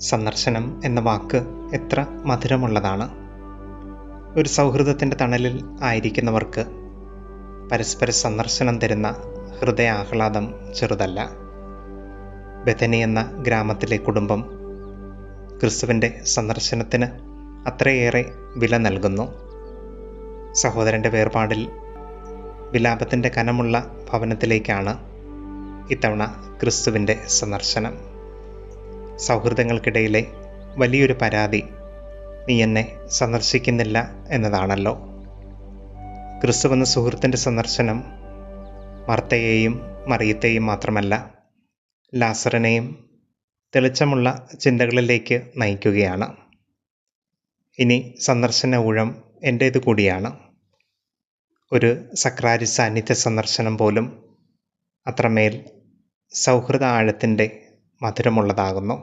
സന്ദർശനം എന്ന വാക്ക് എത്ര മധുരമുള്ളതാണ്. ഒരു സൗഹൃദത്തിൻ്റെ തണലിൽ ആയിരിക്കുന്നവർക്ക് പരസ്പര സന്ദർശനം തരുന്ന ഹൃദയാഹ്ലാദം ചെറുതല്ല. ബെഥനി എന്ന ഗ്രാമത്തിലെ കുടുംബം ക്രിസ്തുവിൻ്റെ സന്ദർശനത്തിന് അത്രയേറെ വില നൽകുന്നു. സഹോദരൻ്റെ വേർപാടിൽ വിലാപത്തിൻ്റെ കനമുള്ള ഭവനത്തിലേക്കാണ് ഇത്തവണ ക്രിസ്തുവിൻ്റെ സന്ദർശനം. സൗഹൃദങ്ങൾക്കിടയിലെ വലിയൊരു പരാതി നീ എന്നെ സന്ദർശിക്കുന്നില്ല എന്നതാണല്ലോ. ക്രിസ്തുവെന്ന സുഹൃത്തിൻ്റെ സന്ദർശനം മർത്തയെയും മറിയത്തെയും മാത്രമല്ല, ലാസറിനെയും തെളിച്ചമുള്ള ചിന്തകളിലേക്ക് നയിക്കുകയാണ്. ഇനി സന്ദർശന ഊഴം എൻ്റേതു കൂടിയാണ്. ഒരു സക്രാരി സാന്നിധ്യ സന്ദർശനം പോലും അത്രമേൽ സൗഹൃദ ആഴത്തിൻ്റെ മധുരമുള്ളതാകുന്നു.